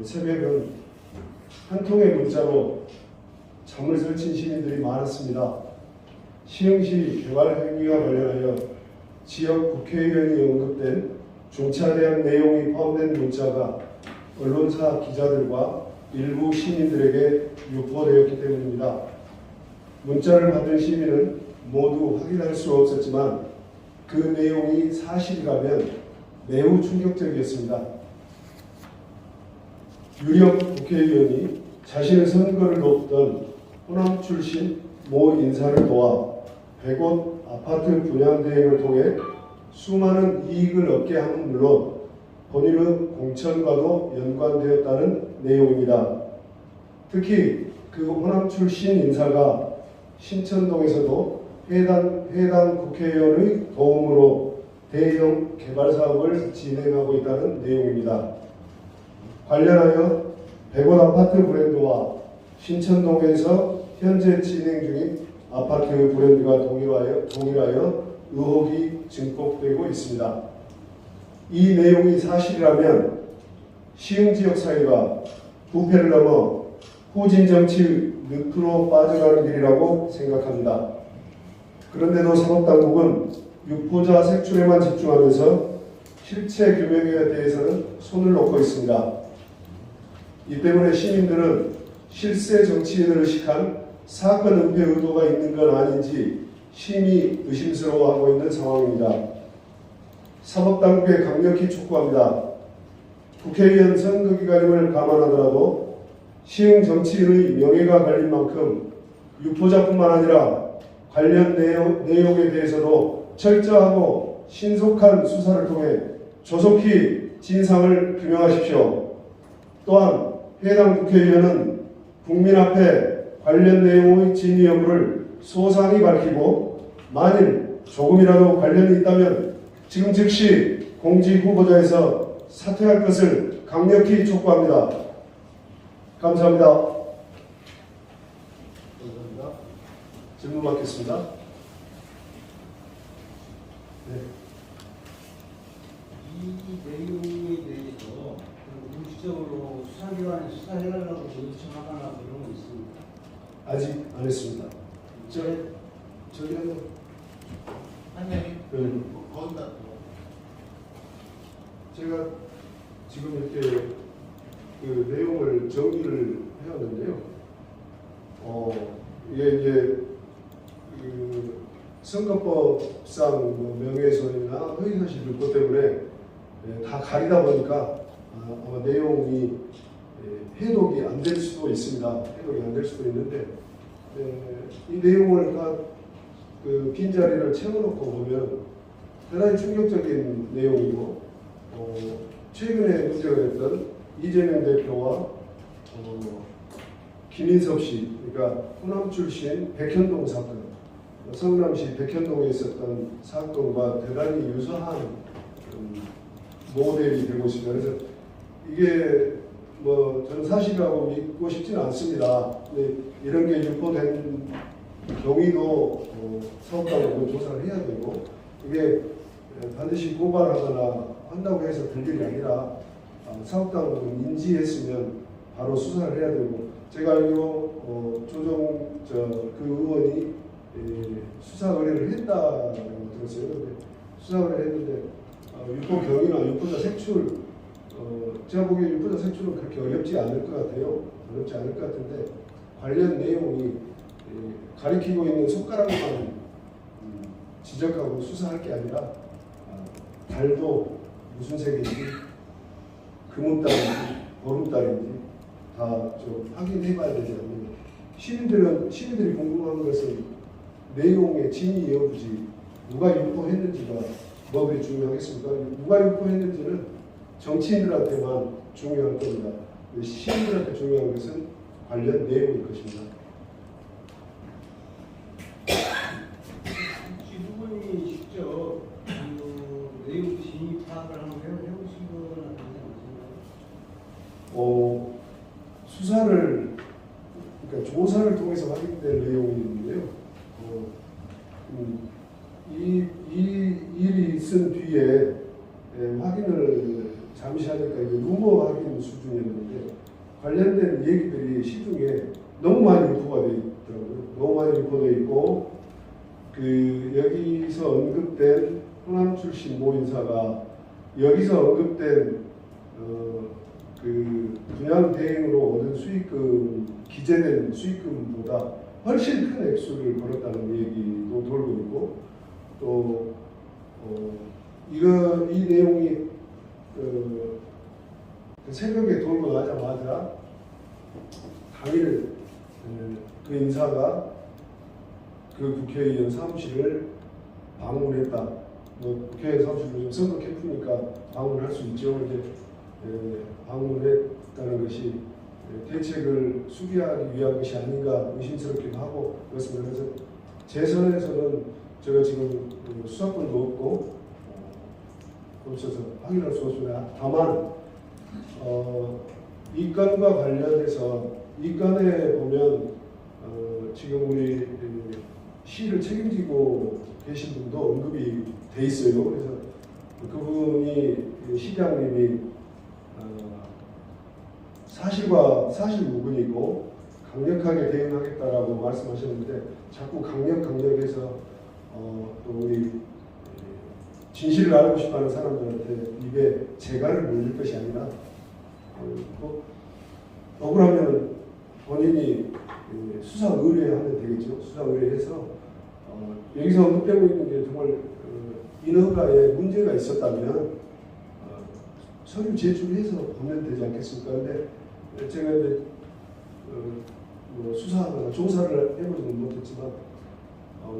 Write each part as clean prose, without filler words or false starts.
새벽은 한 통의 문자로 잠을 설친 시민들이 많았습니다. 시흥시 개발 행위와 관련하여 지역 국회의원이 언급된 종차에 대한 내용이 포함된 문자가 언론사 기자들과 일부 시민들에게 유포되었기 때문입니다. 문자를 받은 시민은 모두 확인할 수 없었지만 그 내용이 사실이라면 매우 충격적이었습니다. 유력 국회의원이 자신의 선거를 돕던 호남 출신 모 인사를 도와 100곳 아파트 분양 대행을 통해 수많은 이익을 얻게 함은 물론 본인의 공천과도 연관되었다는 내용입니다. 특히 그 호남 출신 인사가 신천동에서도 해당 국회의원의 도움으로 대형 개발 사업을 진행하고 있다는 내용입니다. 관련하여 100곳 아파트 브랜드와 신천동에서 현재 진행 중인 아파트 브랜드가 동일하여 의혹이 증폭되고 있습니다. 이 내용이 사실이라면 시흥 지역 사회가 부패를 넘어 후진 정치 늪으로 빠져가는 길이라고 생각합니다. 그런데도 사법당국은 유포자 색출에만 집중하면서 실체 규명에 대해서는 손을 놓고 있습니다. 이 때문에 시민들은 실세 정치인을 의식한 사건 은폐 의도가 있는 건 아닌지 심히 의심스러워하고 있는 상황입니다. 사법당국에 강력히 촉구합니다. 국회의원 선거기간임을 감안하더라도 시흥 정치인의 명예가 걸린 만큼 유포자뿐만 아니라 관련 내용에 대해서도 철저하고 신속한 수사를 통해 조속히 진상을 규명하십시오. 또한 해당 국회의원은 국민 앞에 관련 내용의 진위 여부를 소상히 밝히고 만일 조금이라도 관련이 있다면 지금 즉시 공직 후보자에서 사퇴할 것을 강력히 촉구합니다. 감사합니다. 감사합니다. 질문 받겠습니다. 네. 이 내용에 대해서 공식적으로 수사기관에 수사해달라고 요청하거나 그런 거 있습니까? 아직 안 했습니다. 저기는 아니 거기다 제가 지금 이렇게 그 내용을 정리를 해왔는데요. 이게 이제 그 선거법상 뭐 명예훼손이나 허위사실 유포 때문에 다 가리다 보니까 아마 내용이 해독이 안 될 수도 있습니다. 해독이 안 될 수도 있는데 이 내용을 다 그 빈자리를 채워놓고 보면 대단히 충격적인 내용이고 최근에 문제가 됐던 이재명 대표와 김인섭 씨, 그러니까 호남 출신 백현동 사건, 성남시 백현동에 있었던 사건과 대단히 유사한 모델이 되고 있습니다. 그래서 이게 뭐 저는 사실이라고 믿고 싶지는 않습니다. 근데 이런 게 유포된 경위도 사업당국은 조사를 해야 되고 이게 반드시 고발하거나 한다고 해서 될 일이 아니라 사업당국은 인지했으면 바로 수사를 해야 되고 제가 알기로 그 의원이 수사 의뢰를 했다고 들었어요. 근데 수사 의뢰를 했는데 유포 경위나 유포자 색출 제가 보기에 유포자 색출은 그렇게 어렵지 않을 것 같아요. 어렵지 않을 것 같은데 관련 내용이 가리키고 있는 손가락만 지적하고 수사할 게 아니라 달도 무슨 색인지 금은달인지 보름달인지 다 좀 확인해봐야 되지 않느냐. 시민들이 궁금한 것은 내용의 진위 여부지 누가 유포했는지가 뭐 그리 중요하겠습니까? 누가 유포했는지는 정치인들한테만 중요할 겁니다. 시민들한테 중요한 것은 관련 내용일 것입니다. 후보님이 직접 내용 진위 파악을 한번 해보신 거나 그런 거 수사를 그러니까 조사를 통해서 확인될 내용인데요. 이 일이 있은 뒤에 확인을 잠시 하니까 이게 루머 확인 수준이었는데 관련된 얘기들이 시중에 너무 많이 유포가 되어 있더라고요. 너무 많이 유포되어 있고 여기서 언급된 호남 출신 모 인사가 여기서 언급된 분양 대행으로 얻은 수익금, 기재된 수익금보다 훨씬 큰 액수를 벌었다는 얘기도 돌고 있고, 또 이 내용이 새벽에 돌고 나자마자 당일 그 인사가 그 국회의원 사무실을 방문했다. 국회의원 사무실로 좀 선거 캠프니까 방문할 수 있죠. 이제 방문했다는 것이 대책을 수기하기 위한 것이 아닌가 의심스럽기도 하고 그렇습니다. 그래서 제 선에서는 제가 지금 수사권도 없고 없어서 확인할 수 없습니다. 다만 이 건과 관련해서 이 건에 보면 지금 우리 시를 책임지고 계신 분도 언급이 돼 있어요. 그래서 그분이 시장님이 사실과 사실무근이고 강력하게 대응하겠다라고 말씀하셨는데 자꾸 강력해서 또 우리 진실을 알고 싶어하는 사람들한테 입에 재갈을 물릴 것이 아니라 억울하면 본인이 수사 의뢰하면 되겠죠. 수사 의뢰해서 여기서 언급되고 있는 게 정말 인허가에 문제가 있었다면 서류 제출해서 보면 되지 않겠습니까? 근데 제가 이제 수사하거나 조사를 해보지는 못했지만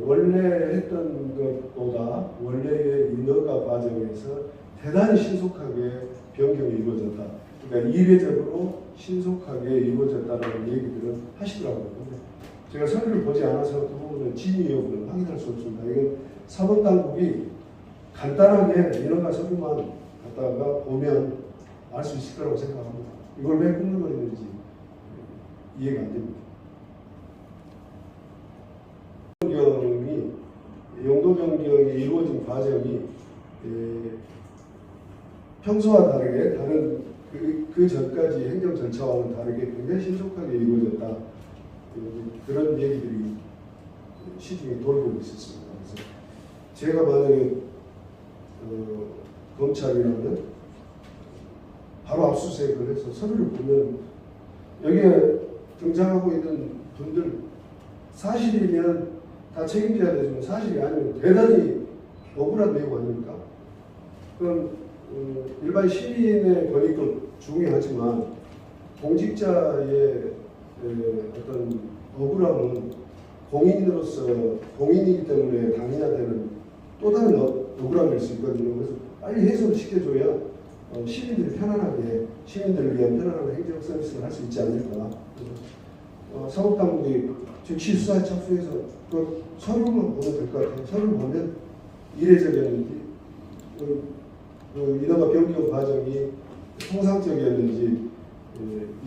원래 했던 것보다 원래의 인허가 과정에서 대단히 신속하게 변경이 이루어졌다. 그러니까 이례적으로 신속하게 이루어졌다는 얘기들은 하시더라고요. 근데 제가 서류를 보지 않아서 그 부분은 진위 여부는 확인할 수 없습니다. 이건 사법당국이 간단하게 인허가 서류만 갖다가 보면 알 수 있을 거라고 생각합니다. 이걸 왜 꾸물거리는지 이해가 안 됩니다. 용도 변경이 이루어진 과정이 평소와 다르게 다른 그 전까지 행정 절차와는 다르게 굉장히 신속하게 이루어졌다. 그런 얘기들이 시중에 돌고 있었습니다. 그래서 제가 만약에 검찰이라면 바로 압수수색을 해서 서류를 보면 여기에 등장하고 있는 분들 사실이면 다 책임져야 되지만 사실이 아니면 대단히 억울한 내용 아닙니까? 그럼 일반 시민의 권익도 중요하지만 공직자의 어떤 억울함은 공인으로서 공인이기 때문에 당해야 되는 또 다른 억울함일 수 있거든요. 그래서 빨리 해소를 시켜줘야 시민들이 편안하게 시민들을 위한 편안한 행정 서비스를 할 수 있지 않을까. 사법당국이 즉시 수사에 착수해서 그 서류만 보면 될 것 같아요. 서류를 보면 이례적이었는지 인허가 변경 과정이 통상적이었는지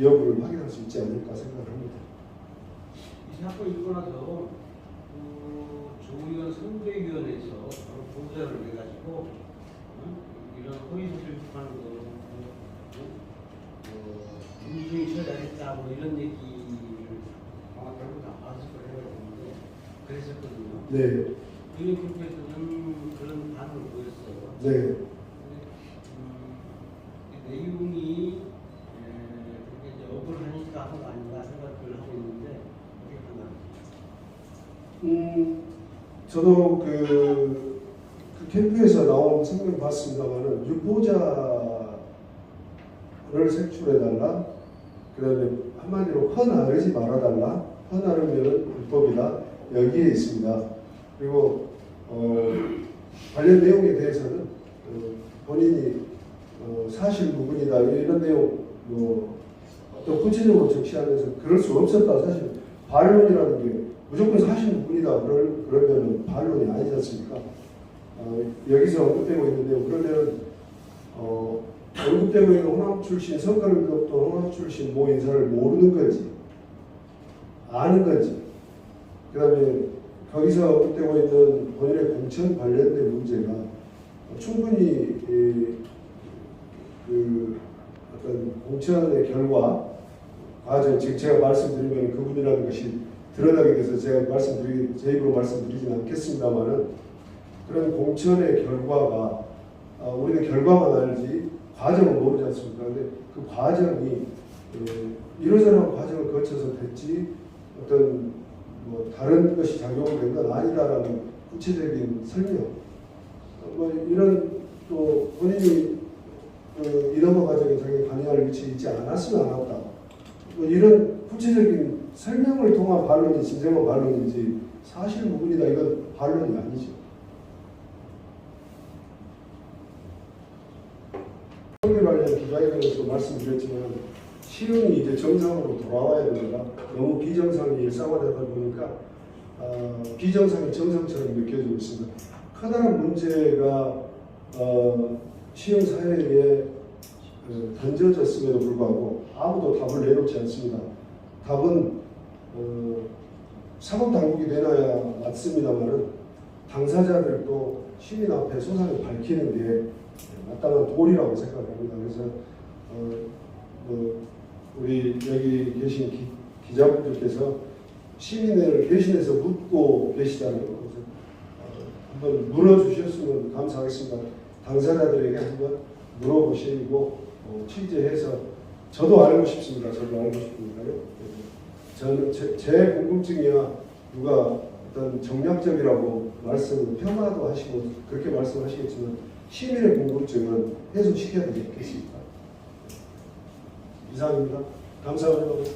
여부를 확인할 수 있지 않을까 생각을 합니다. 이 사건 있고 나서 조의원 선대위원회에서 보고자를 내가지고 이런 허위사실 비판하는 거 민중이 처리하겠다 뭐 이런 얘기를 아마 결국 나왔을 거라고 했는데 그랬었거든요. 네. 의원 캠프에서는 그런 반응을 보였어요. 네. 내용이 이제 억울하니까 한 거 아닌가 생각을 하고 있는데 어떻게 하나? 저도 그 캠프에서 나온 성명 봤습니다만은 유포자를 색출해달라. 그다음에 한마디로 헌아르지 말아달라. 헌아르면 불법이다. 여기에 있습니다. 그리고 관련 내용에 대해서는 본인이 사실무근이다 이런 내용 또 구체적으로 적시하면서 그럴 수 없었다. 사실 반론이라는 게 무조건 사실무근이다 그러면 반론이 아니지 않습니까? 여기서 언급되고 있는데요. 그러면 언급되고 있는 호남 출신 선거를 겪던 호남 출신 모 인사를 모르는 건지 아는 건지 그 다음에 거기서 언급되고 있는 본인의 공천 관련된 문제가 충분히 어떤 공천의 결과 과정, 즉 제가 말씀드리면 그분이라는 것이 드러나게 돼서 제가 제 입으로 말씀드리진 않겠습니다만은 그런 공천의 결과가 우리는 결과만 알지 과정은 모르지 않습니까? 근데 그 과정이 이러저러한 과정을 거쳐서 됐지 어떤 뭐 다른 것이 작용된 건 아니다라는 구체적인 설명, 뭐 이런 또 본인이 이동호 과정에 자기 관여할 위치에 있지 않았으면 안 왔다. 뭐 이런 구체적인 설명을 통한 반론이 진정한 반론이지 사실 무근이다 이건 반론이 아니죠. 총리 관련 기자회견에서 말씀드렸지만 시흥이 이제 정상으로 돌아와야 됩니다. 너무 비정상이 일상화되다 보니까 비정상이 정상처럼 느껴지고 있습니다. 커다란 문제가 시흥 사회에 던져졌음에도 불구하고 아무도 답을 내놓지 않습니다. 답은 사법당국이 내놔야 맞습니다만은 당사자들도 시민 앞에 소상히 밝히는 게 마땅한 도리라고 생각합니다. 그래서 우리 여기 계신 기자분들께서 시민을 대신해서 묻고 계시잖아요. 그래서 한번 물어주셨으면 감사하겠습니다. 당사자들에게 한번 물어보시고 취재해서 저도 알고 싶습니다. 저도 알고 싶으니까요. 저는 제 궁금증이야 누가 어떤 정략적이라고 평가도 하시고 그렇게 말씀하시겠지만 시민의 궁금증은 해소시켜야 되겠습니다. 이상입니다. 감사합니다.